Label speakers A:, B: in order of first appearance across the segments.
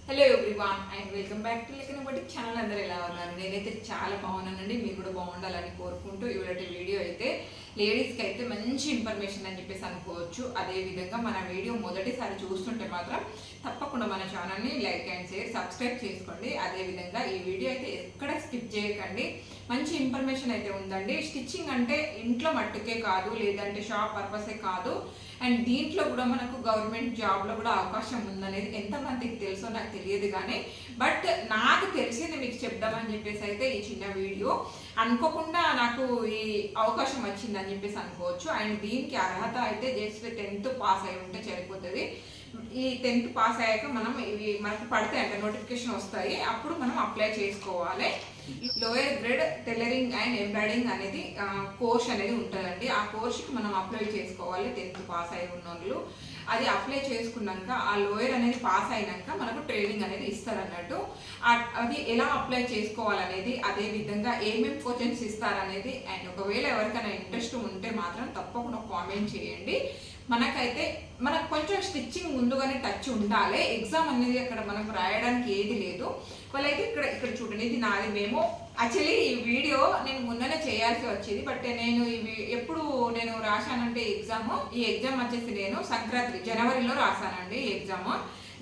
A: Hello everyone and welcome back to లెక్కన బట్టి channel. అందరూ ఎలా ఉన్నారు? నేనైతే చాలా బాగున్నానండి. మీరు కూడా బాగుండాలని కోరుకుంటూ ఇవాళ వీడియో అయితే లేడీస్కి అయితే మంచి ఇన్ఫర్మేషన్ అని చెప్పేసి అనుకోవచ్చు. అదేవిధంగా మన వీడియో మొదటిసారి చూస్తుంటే మాత్రం తప్పకుండా మన ఛానల్ని లైక్ అండ్ షేర్ సబ్స్క్రైబ్ చేసుకోండి. అదేవిధంగా ఈ వీడియో అయితే ఎక్కడ స్కిప్ చేయకండి. మంచి ఇన్ఫర్మేషన్ అయితే ఉందండి. స్టిచ్చింగ్ అంటే ఇంట్లో మట్టుకే కాదు, లేదంటే షాప్ పర్పసే కాదు, అండ్ దీంట్లో కూడా మనకు గవర్నమెంట్ జాబ్లో కూడా అవకాశం ఉందనేది ఎంతమందికి తెలుసో నాకు తెలియదు, కానీ బట్ నాకు తెలిసింది మీకు చెప్దామని చెప్పేసి అయితే ఈ చిన్న వీడియో. అనుకోకుండా నాకు ఈ అవకాశం వచ్చిందని చెప్పేసి అనుకోవచ్చు. అండ్ దీనికి అర్హత అయితే జస్ట్ 10th పాస్ అయి ఉంటే సరిపోతుంది. ఈ 10th పాస్ అయ్యాక మనం ఇవి మనకు పడతాయి అంటే నోటిఫికేషన్ వస్తాయి, అప్పుడు మనం అప్లై చేసుకోవాలి. Lower grade tailoring and embroidering అనేది కోర్స్ అనేది ఉంటుందండి. ఆ కోర్స్కి మనం అప్లై చేసుకోవాలి 10th పాస్ అయి ఉన్న వాళ్ళు. అది అప్లై చేసుకున్నాక ఆ లోయర్ అనేది పాస్ అయినాక మనకు ట్రైనింగ్ అనేది ఇస్తారన్నట్టు. అది ఎలా అప్లై చేసుకోవాలనేది, అదే విధంగా ఏమేమి క్వశ్చన్స్ ఇస్తారనేది, అండ్ ఒకవేళ ఎవరికైనా ఇంట్రెస్ట్ ఉంటే మాత్రం తప్పకుండా కామెంట్ చేయండి. మనకు కొంచెం స్టిచ్చింగ్ ముందుగానే టచ్ ఉండాలి. ఎగ్జామ్ అనేది అక్కడ మనకు రాయడానికి ఏది లేదు. వాళ్ళైతే ఇక్కడ చూడండి, ఇది నాది మేము యాక్చువల్లీ ఈ వీడియో నేను ముందనే చేయాల్సి వచ్చేది, బట్ నేను ఎప్పుడు నేను రాశానంటే ఈ ఎగ్జామ్ వచ్చేసి నేను సంక్రాంతి జనవరిలో రాశానండి ఈ ఎగ్జామ్.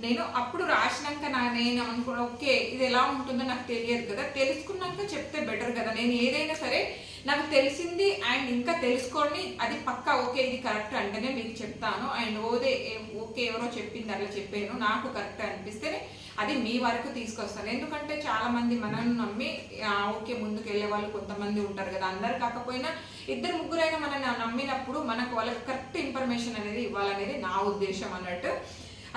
A: నేను అప్పుడు రాసినాక నేను అనుకున్నా ఓకే ఇది ఎలా ఉంటుందో నాకు తెలియదు కదా, తెలుసుకున్నాక చెప్తే బెటర్ కదా. నేను ఏదైనా సరే నాకు తెలిసింది అండ్ ఇంకా తెలుసుకొని అది పక్కా ఓకే ఇది కరెక్ట్ అంటేనే మీకు చెప్తాను. అండ్ ఓకే ఎవరో చెప్పింది అట్లా చెప్పాను, నాకు కరెక్ట్ అనిపిస్తే అది మీ వరకు తీసుకొస్తాను. ఎందుకంటే చాలా మంది మనల్ని నమ్మి ఓకే ముందుకు వెళ్ళే వాళ్ళు కొంతమంది ఉంటారు కదా, అందరు కాకపోయినా ఇద్దరు ముగ్గురైనా మనల్ని నమ్మినప్పుడు వాళ్ళకి కరెక్ట్ ఇన్ఫర్మేషన్ అనేది ఇవ్వాలనేది నా ఉద్దేశం అన్నట్టు.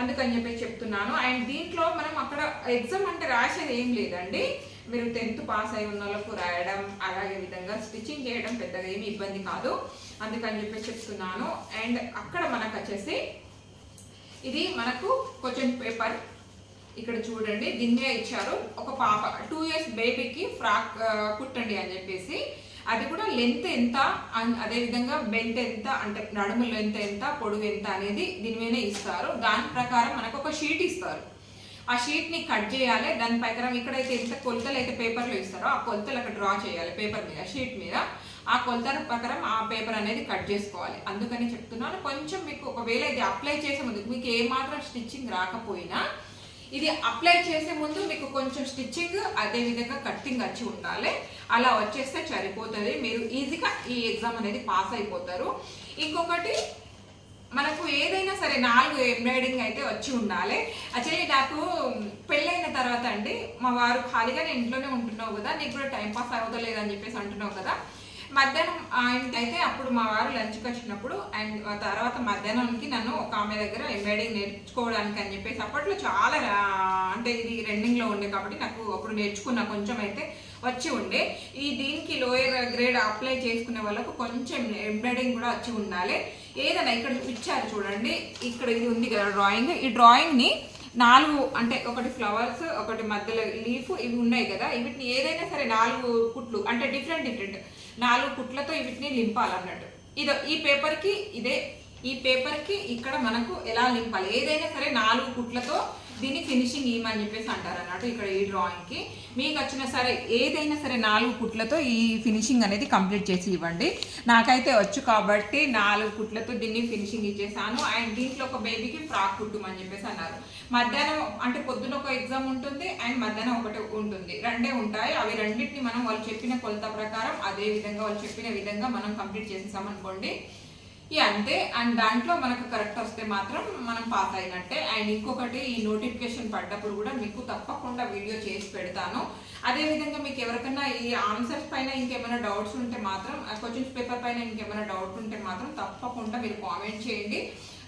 A: అందుకని చెప్పి చెప్తున్నాను. అండ్ దీంట్లో మనం అక్కడ ఎగ్జామ్ అంటే రాసేది ఏం లేదండి. మీరు 10th పాస్ అయి ఉన్న వాళ్ళకు రాయడం, అలాగే విధంగా స్టిచ్చింగ్ చేయడం పెద్దగా ఏమి ఇబ్బంది కాదు. అందుకని చెప్పి చెప్తున్నాను. అండ్ అక్కడ మనకు వచ్చేసి ఇది మనకు క్వశ్చన్ పేపర్ ఇక్కడ చూడండి, దీన్నే ఇచ్చారు. ఒక పాప 2 years బేబీకి ఫ్రాక్ కుట్టండి అని చెప్పేసి, అది కూడా లెంత్ ఎంత, అదేవిధంగా బెల్ట్ ఎంత, అంటే నడుము లెంత్ ఎంత, పొడుగు ఎంత అనేది దీని మీదనే ఇస్తారు. దాని ప్రకారం మనకు ఒక షీట్ ఇస్తారు. ఆ షీట్ని కట్ చేయాలి. దాని ప్రకారం ఇక్కడైతే ఎంత కొలతలు అయితే పేపర్లో ఇస్తారో ఆ కొలతలు అక్కడ డ్రా చేయాలి పేపర్ మీద, షీట్ మీద. ఆ కొలతల ప్రకారం ఆ పేపర్ అనేది కట్ చేసుకోవాలి. అందుకని చెప్తున్నాను. కొంచెం మీకు ఒకవేళ ఇది అప్లై చేసే ముందు మీకు ఏమాత్రం స్టిచ్చింగ్ రాకపోయినా ఇది అప్లై చేసే ముందు మీకు కొంచెం స్టిచ్చింగ్ అదేవిధంగా కట్టింగ్ వచ్చి ఉండాలి. అలా వచ్చేస్తే సరిపోతుంది, మీరు ఈజీగా ఈ ఎగ్జామ్ అనేది పాస్ అయిపోతారు. ఇంకొకటి మనకు ఏదైనా సరే 4 ఎంబ్రాయిడింగ్ అయితే వచ్చి ఉండాలి. యాక్చువల్లీ నాకు పెళ్ళైన తర్వాత అండి మా వారు ఖాళీగానే ఇంట్లోనే ఉంటున్నావు కదా, నీకు కూడా టైం పాస్ అవుతలేదు అని చెప్పేసి అంటున్నావు కదా. మధ్యాహ్నం అయితే అప్పుడు మా వారు లంచ్కి వచ్చినప్పుడు అండ్ తర్వాత మధ్యాహ్నానికి నన్ను ఒక ఆమె దగ్గర ఎంబ్రాయిడింగ్ నేర్చుకోవడానికి అని చెప్పేసి, అప్పట్లో చాలా అంటే ఇది రన్నింగ్లో ఉండే కాబట్టి నాకు అప్పుడు నేర్చుకున్న కొంచెం అయితే వచ్చి ఉండే. దీనికి లోయర్ గ్రేడ్ అప్లై చేసుకునే వాళ్ళకు కొంచెం ఎంబ్రాయిడింగ్ కూడా వచ్చి ఉండాలి. ఏదైనా ఇక్కడ ఇచ్చారు చూడండి, ఇక్కడ ఇది ఉంది కదా డ్రాయింగ్. ఈ డ్రాయింగ్ని 4 అంటే ఒకటి ఫ్లవర్స్, ఒకటి మధ్యలో లీఫ్, ఇవి ఉన్నాయి కదా. వీటిని ఏదైనా సరే 4 కుట్లు అంటే డిఫరెంట్ 4 కుట్లతో వీటిని లింపాలన్నట్టు. ఈ పేపర్కి ఈ పేపర్కి ఇక్కడ మనకు ఎలా లింపాలి, ఏదైనా సరే 4 కుట్లతో దీన్ని ఫినిషింగ్ ఇవ్వమని చెప్పేసి అంటారు అన్నట్టు. ఇక్కడ ఈ డ్రాయింగ్కి మీకు వచ్చిన సరే ఏదైనా సరే 4 కుట్లతో ఈ ఫినిషింగ్ అనేది కంప్లీట్ చేసి ఇవ్వండి. నాకైతే వచ్చు కాబట్టి 4 కుట్లతో దీన్ని ఫినిషింగ్ ఇచ్చేసాను. అండ్ దీంట్లో ఒక బేబీకి ఫ్రాక్ కుట్టుమని చెప్పేసి అన్నారు. మధ్యాహ్నం అంటే పొద్దున ఒక ఎగ్జామ్ ఉంటుంది అండ్ మధ్యాహ్నం ఒకటి ఉంటుంది, 2 ఉంటాయి. అవి రెండింటిని మనం వాళ్ళు చెప్పిన కొలత ప్రకారం అదే విధంగా వాళ్ళు చెప్పిన విధంగా మనం కంప్లీట్ చేసేసామనుకోండి, అంతే. అండ్ దాంట్లో మనకు కరెక్ట్ వస్తే మాత్రం మనం పాస్ అయినట్టే. అండ్ ఇంకొకటి, ఈ నోటిఫికేషన్ పడ్డప్పుడు కూడా మీకు తప్పకుండా వీడియో చేసి పెడతాను. అదేవిధంగా మీకు ఎవరికైనా ఈ ఆన్సర్స్ పైన ఇంకేమైనా డౌట్స్ ఉంటే మాత్రం, క్వశ్చన్స్ పేపర్ పైన ఇంకేమైనా డౌట్ ఉంటే మాత్రం తప్పకుండా మీరు కామెంట్ చేయండి.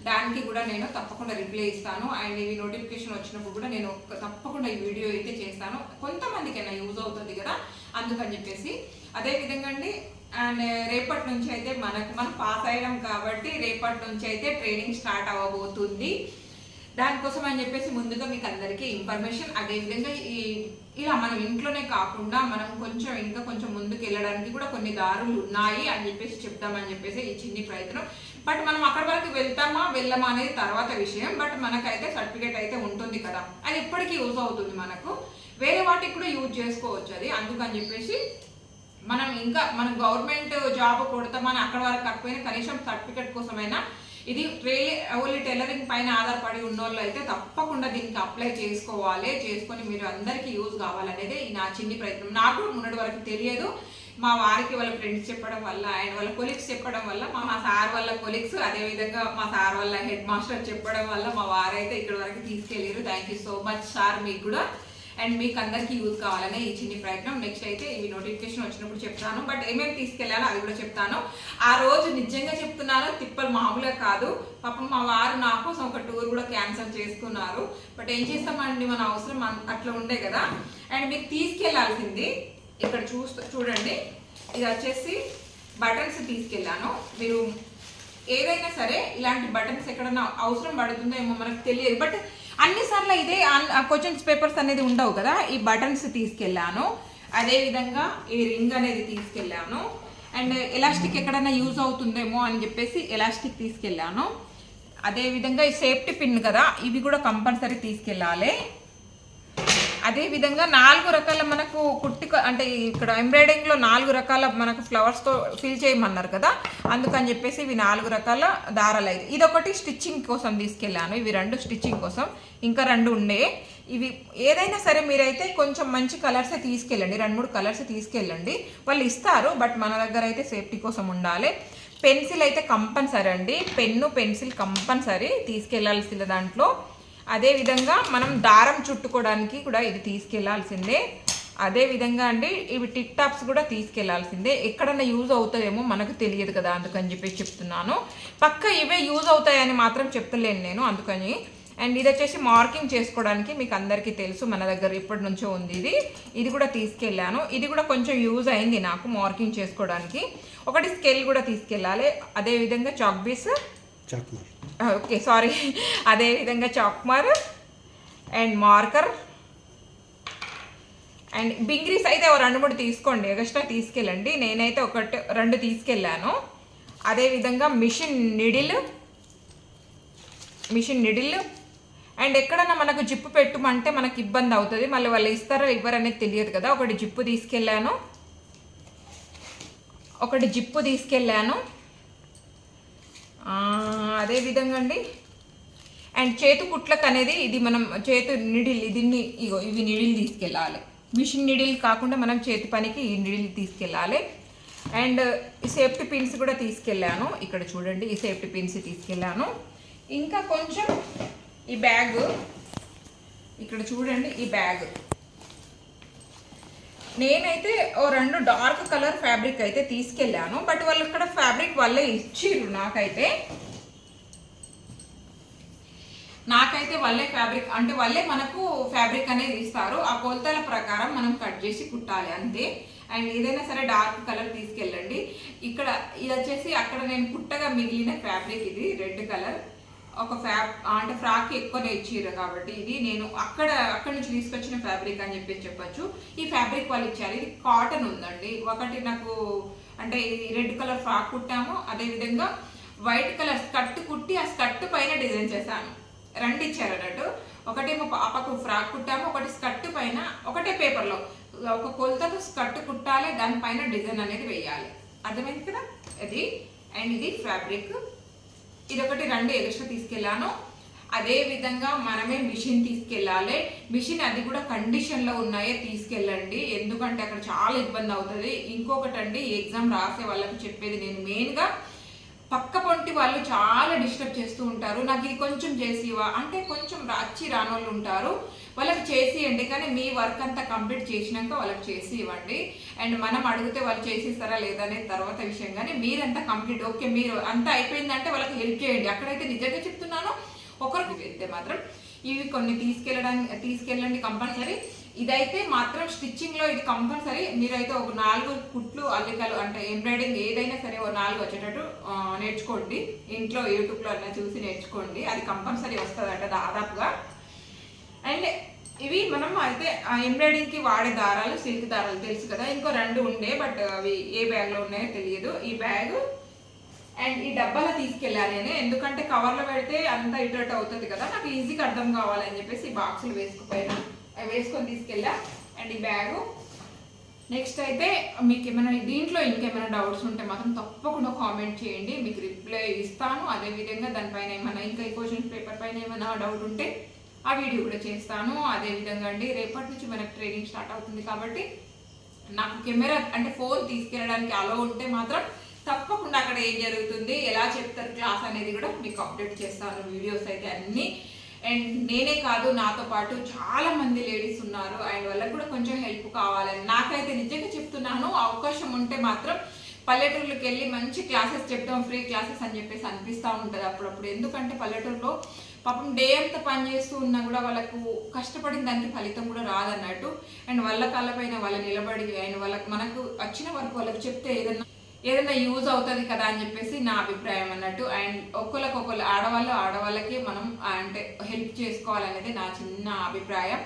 A: దానికి కూడా నేను తప్పకుండా రిప్లై ఇస్తాను. అండ్ ఇవి నోటిఫికేషన్ వచ్చినప్పుడు కూడా నేను తప్పకుండా ఈ వీడియో అయితే చేస్తాను. కొంతమందికైనా యూజ్ అవుతుంది కదా, అందుకని చెప్పేసి. అదేవిధంగా అండి అండ్ రేపటి నుంచి అయితే మనం పాస్ అయ్యాం కాబట్టి రేపటి నుంచి అయితే ట్రైనింగ్ స్టార్ట్ అవ్వబోతుంది. దానికోసం అని చెప్పేసి ముందుగా మీకు అందరికీ ఇన్ఫర్మేషన్. అదేవిధంగా ఇలా మనం ఇంట్లోనే కాకుండా మనం ఇంకా కొంచెం ముందుకు వెళ్ళడానికి కూడా కొన్ని దారులు ఉన్నాయి అని చెప్పేసి చెప్తామని చెప్పేసి ఈ చిన్ని ప్రయత్నం. బట్ మనం అక్కడి వరకు వెళ్తామా వెళ్ళమా అనేది తర్వాత విషయం. బట్ మనకైతే సర్టిఫికేట్ అయితే ఉంటుంది కదా, అది ఎప్పటికీ యూజ్ అవుతుంది మనకు. వేరే వాటికి కూడా యూజ్ చేసుకోవచ్చు అది. అందుకని చెప్పేసి మనం గవర్నమెంట్ జాబ్ కొడతామని అక్కడ వరకు కాకపోయినా కనీసం సర్టిఫికేట్ కోసమైనా ఇది ఓన్లీ టైలరింగ్ పైన ఆధారపడి ఉన్నోళ్ళు అయితే తప్పకుండా దీనికి అప్లై చేసుకోవాలి. చేసుకొని మీరు అందరికీ యూజ్ కావాలనేది నా చిన్ని ప్రయత్నం. నాకు మొన్నటి వరకు తెలియదు, మా వారికి వాళ్ళ ఫ్రెండ్స్ చెప్పడం వల్ల అండ్ వాళ్ళ కొలీగ్స్ చెప్పడం వల్ల, మా సార్ వాళ్ళ కొలీగ్స్, అదేవిధంగా మా సార్ వాళ్ళ హెడ్ మాస్టర్ చెప్పడం వల్ల మా వారైతే ఇక్కడ వరకు తీసుకెళ్ళారు. Thank you so much sir మీకు కూడా. అండ్ మీకు అందరికీ యూజ్ కావాలనే ఈ చిన్ని ప్రయత్నం. నెక్స్ట్ అయితే ఇవి నోటిఫికేషన్ వచ్చినప్పుడు చెప్తాను, బట్ ఏమేమి తీసుకెళ్ళాలో అది కూడా చెప్తాను. ఆ రోజు నిజంగా చెప్తున్నాను, తిప్పలు మామూలుగా కాదు. పాపం మా వారు నా కోసం ఒక టూర్ కూడా క్యాన్సిల్ చేసుకున్నారు. బట్ ఏం చేస్తామండి, మన అవసరం అట్లా ఉండే కదా. అండ్ మీకు తీసుకెళ్లాల్సింది ఇక్కడ చూడండి, ఇది వచ్చేసి బటన్స్ తీసుకెళ్ళాను. మీరు ఏదైనా సరే ఇలాంటి బటన్స్ ఎక్కడన్నా అవసరం పడుతుందో ఏమో మనకు తెలియదు, బట్ అన్నిసార్లు ఇదే క్వశ్చన్స్ పేపర్స్ అనేది ఉండవు కదా. ఈ బటన్స్ తీసుకెళ్ళాను, అదేవిధంగా ఈ రింగ్ అనేది తీసుకెళ్ళాను. అండ్ ఎలాస్టిక్ ఎక్కడైనా యూజ్ అవుతుందేమో అని చెప్పేసి ఎలాస్టిక్ తీసుకెళ్ళాను. అదేవిధంగా ఈ సేఫ్టీ పిన్ కదా, ఇవి కూడా కంపల్సరీ తీసుకెళ్ళాలి. అదేవిధంగా 4 రకాల మనకు అంటే ఇక్కడ ఎంబ్రాయిడింగ్లో 4 రకాల మనకు ఫ్లవర్స్తో ఫిల్ చేయమన్నారు కదా, అందుకని చెప్పేసి ఇవి 4 రకాల దారాలు. ఇదొకటి స్టిచ్చింగ్ కోసం తీసుకెళ్ళాను, ఇవి 2 స్టిచ్చింగ్ కోసం, ఇంకా 2 ఉండే. ఇవి ఏదైనా సరే మీరైతే కొంచెం మంచి కలర్సే తీసుకెళ్ళండి, 2-3 కలర్స్ తీసుకెళ్ళండి, వాళ్ళు ఇస్తారు. బట్ మన దగ్గర అయితే సేఫ్టీ కోసం ఉండాలి. పెన్సిల్ అయితే కంపల్సరీ అండి, పెన్ను పెన్సిల్ కంపల్సరీ తీసుకెళ్లాల్సిన దాంట్లో. అదేవిధంగా మనం దారం చుట్టుకోవడానికి కూడా ఇది తీసుకెళ్లాల్సిందే. అదేవిధంగా అండి ఇవి టిక్ టాప్స్ కూడా తీసుకెళ్లాల్సిందే. ఎక్కడన్నా యూజ్ అవుతాయేమో మనకు తెలియదు కదా, అందుకని చెప్పి చెప్తున్నాను. పక్క ఇవే యూజ్ అవుతాయని మాత్రం చెప్తలేను నేను, అందుకని. అండ్ ఇది వచ్చేసి మార్కింగ్ చేసుకోవడానికి మీకు అందరికీ తెలుసు, మన దగ్గర ఇప్పటి నుంచో ఉంది ఇది కూడా తీసుకెళ్ళాను. ఇది కూడా కొంచెం యూజ్ అయింది నాకు మార్కింగ్ చేసుకోవడానికి. ఒకటి స్కేల్ కూడా తీసుకెళ్ళాలి, అదేవిధంగా చాక్ పీస్, ఓకే సారీ, అదేవిధంగా చాక్మార్ అండ్ మార్కర్ అండ్ బింగ్రీస్ అయితే 2-3 తీసుకోండి, ఎక్స్ట్రా తీసుకెళ్ళండి. నేనైతే 1-2 తీసుకెళ్ళాను. అదేవిధంగా మిషన్ నిడిల్ అండ్ ఎక్కడన్నా మనకు జిప్పు పెట్టుమంటే మనకు ఇబ్బంది అవుతుంది, మళ్ళీ వాళ్ళు ఇస్తారో ఇవ్వరనేది తెలియదు కదా. ఒకటి జిప్పు తీసుకెళ్ళాను. అదేవిధంగా అండి అండ్ చేతు కుట్లకు అనేది ఇది మనం చేతు నిడిల్ ఇవి నిడిల్ తీసుకెళ్ళాలి. మిషన్ నిడిల్ కాకుండా మనం చేతి పనికి ఈ నిడిల్ తీసుకెళ్ళాలి. అండ్ ఈ సేఫ్టీ పిన్స్ కూడా తీసుకెళ్ళాను. ఇక్కడ చూడండి, ఈ సేఫ్టీ పిన్స్ తీసుకెళ్ళాను. ఇంకా కొంచెం ఈ బ్యాగ్, ఇక్కడ చూడండి, ఈ బ్యాగ్ నేనైతే 2 డార్క్ కలర్ ఫ్యాబ్రిక్ అయితే తీసుకెళ్ళాను. బట్ వాళ్ళు ఇక్కడ ఫ్యాబ్రిక్ వాళ్ళే ఇచ్చిర్రు, నాకైతే వాళ్ళే ఫ్యాబ్రిక్ అంటే వాళ్ళే మనకు ఫ్యాబ్రిక్ అనేది ఇస్తారు. ఆ కొలతల ప్రకారం మనం కట్ చేసి కుట్టాలి అంతే. అండ్ ఏదైనా సరే డార్క్ కలర్ తీసుకెళ్ళండి. ఇక్కడ ఇది వచ్చేసి అక్కడ నేను కుట్టగా మిగిలిన ఫ్యాబ్రిక్, ఇది రెడ్ కలర్. ఒక అంటే ఫ్రాక్ ఎక్కువనే ఇచ్చిర్రు కాబట్టి ఇది నేను అక్కడ నుంచి తీసుకొచ్చిన ఫ్యాబ్రిక్ అని చెప్పొచ్చు. ఈ ఫ్యాబ్రిక్ వాళ్ళు ఇచ్చారు, ఇది కాటన్ ఉందండి. ఒకటి నాకు అంటే రెడ్ కలర్ ఫ్రాక్ కుట్టాము, అదేవిధంగా వైట్ కలర్ స్కర్ట్ కుట్టి ఆ స్కర్ట్ పైన డిజైన్ చేశాను. 2 ఇచ్చారు అన్నట్టు. ఒకటేమో పాపకు ఫ్రాక్ కుట్టాము, ఒకటి స్కర్ట్ పైన ఒకటే పేపర్లో ఒక కొలతతో స్కర్ట్ కుట్టాలి, దానిపైన డిజైన్ అనేది వేయాలి. అర్థమైంది కదా అది. అండ్ ఇది ఫ్యాబ్రిక్, ఇదొకటి 2 ఎక్స్ట్రా తీసుకెళ్ళాను. అదేవిధంగా మనమే మిషన్ తీసుకెళ్ళాలి. మిషన్ అది కూడా కండిషన్లో ఉన్నాయే తీసుకెళ్ళండి, ఎందుకంటే అక్కడ చాలా ఇబ్బంది అవుతుంది. ఇంకొకటి అండి, ఎగ్జామ్ రాసే వాళ్ళకి చెప్పేది నేను మెయిన్గా, పక్క పొంటి వాళ్ళు చాలా డిస్టర్బ్ చేస్తూ ఉంటారు. నాకు ఇది కొంచెం చేసివా అంటే కొంచెం రానోళ్ళు ఉంటారు, వాళ్ళకి చేసి ఇవ్వండి. కానీ మీ వర్క్ అంతా కంప్లీట్ చేసినాక వాళ్ళకి చేసి ఇవ్వండి. అండ్ మనం అడిగితే వాళ్ళు చేసిస్తారా లేదా అనేది తర్వాత విషయం. కానీ మీరంతా కంప్లీట్ ఓకే, మీరు అంతా అయిపోయిందంటే వాళ్ళకి హెల్ప్ చేయండి. అక్కడైతే నిజంగా చెప్తున్నాను, ఒకరికి వెళ్తే మాత్రం ఇవి కొన్ని తీసుకెళ్ళండి కంపల్సరీ. ఇదైతే మాత్రం స్టిచ్చింగ్లో ఇది కంపల్సరీ. మీరైతే ఒక 4 కుట్లు అల్లికలు అంటే ఎంబ్రాయిడింగ్ ఏదైనా సరే 4 వచ్చేటట్టు నేర్చుకోండి. ఇంట్లో యూట్యూబ్లో అలా చూసి నేర్చుకోండి, అది కంపల్సరీ వస్తుందట దాదాపుగా. అండ్ ఇవి మనం అయితే ఎంబ్రాయిడింగ్కి వాడే దారాలు, సిల్క్ దారాలు తెలుసు కదా. ఇంకో 2 ఉండే, బట్ అవి ఏ బ్యాగ్లో ఉన్నాయో తెలియదు. ఈ బ్యాగ్ అండ్ ఈ డబ్బాలో తీసుకెళ్ళాను నేను, ఎందుకంటే కవర్లో పెడితే అంతా ఇటు అవుతుంది కదా, నాకు ఈజీగా అర్థం కావాలని చెప్పేసి ఈ బాక్సులు వేసుకొని తీసుకెళ్ళా. అండ్ ఈ బ్యాగు. నెక్స్ట్ అయితే మీకు ఏమైనా దీంట్లో ఇంకేమైనా డౌట్స్ ఉంటే మాత్రం తప్పకుండా కామెంట్ చేయండి, మీకు రిప్లై ఇస్తాను. అదేవిధంగా దానిపైన ఏమైనా ఇంకా ఈ క్వశ్చన్ పేపర్ పైన ఏమైనా డౌట్ ఉంటే ఆ వీడియో కూడా చేస్తాను. అదేవిధంగా అండి రేపటి నుంచి మనకు ట్రైనింగ్ స్టార్ట్ అవుతుంది కాబట్టి నాకు కెమెరా అంటే ఫోన్ తీసుకెళ్ళడానికి అలో ఉంటే మాత్రం తప్పకుండా అక్కడ ఏం జరుగుతుంది, ఎలా చెప్తారు క్లాస్ అనేది కూడా మీకు అప్డేట్ చేస్తాను. వీడియోస్ అయితే అన్నీ. అండ్ నేనే కాదు, నాతో పాటు చాలా మంది లేడీస్ ఉన్నారు అండ్ వాళ్ళకి కూడా కొంచెం హెల్ప్ కావాలని. నాకైతే నిజంగా చెప్తున్నాను, అవకాశం ఉంటే మాత్రం పల్లెటూరులోకి వెళ్ళి మంచి క్లాసెస్ చెప్తాం, ఫ్రీ క్లాసెస్ అని చెప్పేసి అనిపిస్తూ ఉంటుంది అప్పుడప్పుడు. ఎందుకంటే పల్లెటూరులో పాపం డే అంతా పని చేస్తూ ఉన్నా కూడా వాళ్ళకు కష్టపడిన దానికి ఫలితం కూడా రాదన్నట్టు. అండ్ వాళ్ళ కాళ్ళపైన వాళ్ళు నిలబడి అండ్ వాళ్ళకి మనకు వచ్చిన వరకు వాళ్ళకి చెప్తే ఏదైనా యూజ్ అవుతుంది కదా అని చెప్పేసి నా అభిప్రాయం అన్నట్టు. అండ్ ఒకళ్ళకొకళ్ళు ఆడవాళ్ళకి మనం అంటే హెల్ప్ చేసుకోవాలనేది నా చిన్న అభిప్రాయం.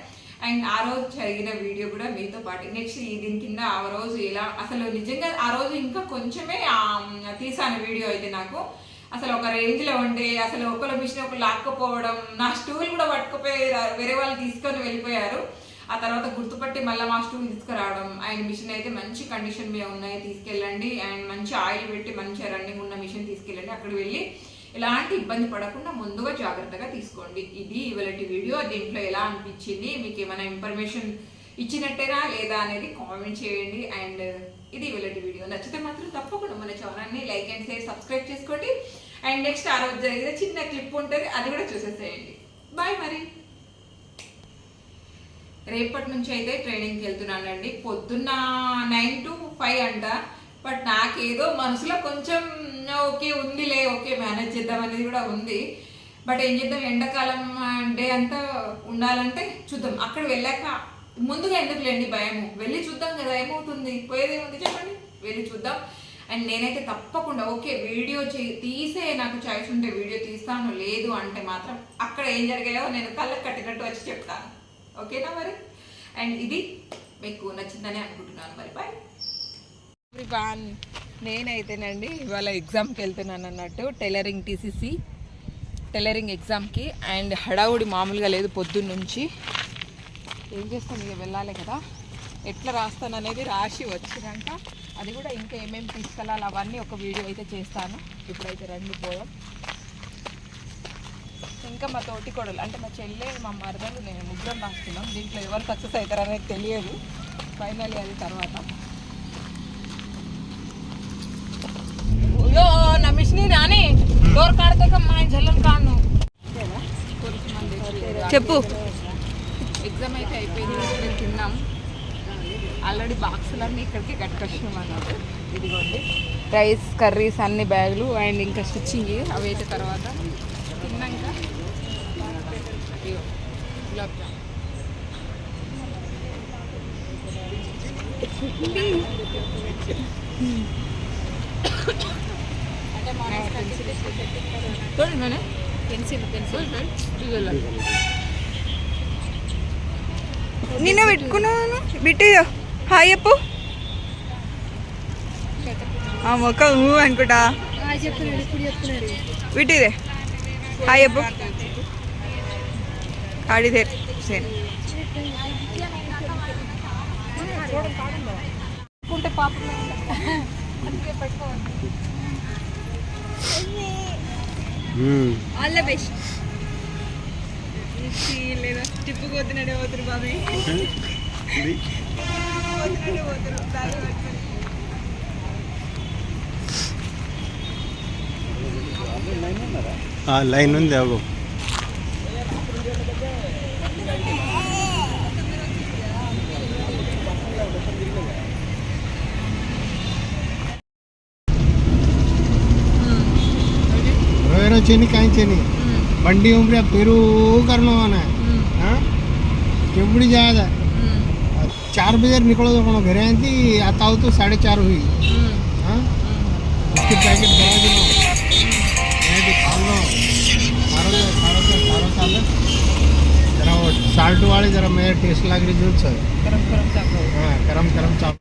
A: అండ్ ఆ రోజు జరిగిన వీడియో కూడా మీతో పాటు నెక్స్ట్ దీని కింద ఆ రోజు ఎలా అసలు నిజంగా ఆ రోజు ఇంకా కొంచెమే తీసాను వీడియో అయితే. నాకు అసలు ఒక రేంజ్లో ఉండే, అసలు ఒకళ్ళ మిషన్ ఒకళ్ళు లాక్కపోవడం, నా స్టూల్ కూడా పట్టుకుపోయి వేరే వాళ్ళు తీసుకొని వెళ్ళిపోయారు. ఆ తర్వాత గుర్తుపట్టి మళ్ళీ మా స్టూల్ తీసుకురావడం. అండ్ మిషన్ అయితే మంచి కండిషన్ మీద ఉన్నాయి, తీసుకెళ్ళండి. అండ్ మంచి ఆయిల్ పెట్టి మంచిగా రన్నింగ్ ఉన్న మిషన్ తీసుకెళ్ళండి. అక్కడ వెళ్ళి ఎలాంటి ఇబ్బంది పడకుండా ముందుగా జాగ్రత్తగా తీసుకోండి. ఇది ఇవాళ వీడియో. దీంట్లో ఎలా అనిపించింది, మీకు ఏమైనా ఇన్ఫర్మేషన్ ఇచ్చినట్టేనా లేదా అనేది కామెంట్ చేయండి. అండ్ ఇది ఇవాళ వీడియో. నచ్చితే మాత్రం తప్పకుండా మన ఛానల్ని లైక్ అండ్ షేర్ సబ్స్క్రైబ్ చేసుకోండి. అండ్ నెక్స్ట్ ఆ రోజు జరిగిన చిన్న క్లిప్ ఉంటుంది, అది కూడా చూసేసేయండి. బాయ్. మరి రేపటి నుంచి అయితే ట్రైనింగ్కి వెళ్తున్నానండి. పొద్దున్న 9 to 5 అంట. బట్ నాకేదో మనసులో కొంచెం ఓకే ఉందిలే, ఓకే మేనేజ్ చేద్దాం అనేది కూడా ఉంది. బట్ ఏం చేద్దాం, ఎండాకాలం డే అంతా ఉండాలంటే చూద్దాం. అక్కడ వెళ్ళాక ముందుగా ఎందుకు లేండి భయము, వెళ్ళి చూద్దాం కదా ఏమవుతుంది, పోయేది ఏముంది చెప్పండి, వెళ్ళి చూద్దాం. అండ్ నేనైతే తప్పకుండా ఓకే వీడియో తీసే నాకు చాయిస్ ఉంటే వీడియో తీస్తాను, లేదు అంటే మాత్రం అక్కడ ఏం జరిగాయో నేను కళ్ళకు కట్టినట్టు వచ్చి చెప్తాను. ఓకేనా మరి? అండ్ ఇది మీకు నచ్చిందని అనుకుంటున్నాను. మరి బాయ్. నేనైతేనండి ఇవాళ ఎగ్జామ్కి వెళ్తున్నాను అన్నట్టు, టైలరింగ్ TCC టైలరింగ్ ఎగ్జామ్కి. అండ్ హడావుడి మామూలుగా లేదు పొద్దున్న నుంచి. ఏం చేస్తాను, ఇక వెళ్ళాలి కదా. ఎట్లా రాస్తాను అనేది రాసి వచ్చినాక అది కూడా ఇంకా ఏమేమి తీసుకెళ్ళాలి అవన్నీ ఒక వీడియో అయితే చేస్తాను. ఇప్పుడైతే రండి పోదాం. ఇంకా మా తోటి కొడలు అంటే మా చెల్లె మా మరదలు నేను ముగ్గురం రాస్తున్నాం. దీంట్లో ఎవరు సక్సెస్ అవుతారు అనేది తెలియదు, ఫైనల్లీ అది తర్వాత. అయ్యో నా మిషన్ రాని డోర్ కాడితే మా జల్లం కాను చెప్పు. ఎగ్జామ్ అయితే అయిపోయింది, తిన్నాం ఆల్రెడీ. బాక్సులన్నీ ఇక్కడికి కట్టుకొచ్చినాం అన్నట్టు. ఇదిగోండి రైస్ కర్రీస్ అన్ని బ్యాగులు అండ్ ఇంకా స్టిచ్చింగ్ అవి అయితే తర్వాత తిన్నాక గులాబ్ జామ్.
B: నిన్న పెట్టుకున్నాను బిట్టి హాయ్ చెప్పు. మొక్క అనుకుంటా బిట్టిదే హాయ్ చెప్పు. ఆడిదే సేమ్ ఆల్ ద బెస్ట్. లేదా టిప్పు పోతున్నాడే పోతురు బాబాయ్,
C: లైన్ ఉంది అగో. चेनी कहीं चेनी बंडी उमरे पेरू करना है केवड़ी जाएगा 4 बजे निकलो तो कोनो घरे आती आता हो तो 4:30 हुई। उसके पैकेट बना दिलो खा लो सारो साल जरा वो साल्ट वाले जरा मेरे टेस्ट लग रही जरूर सर। गरम गरम चावल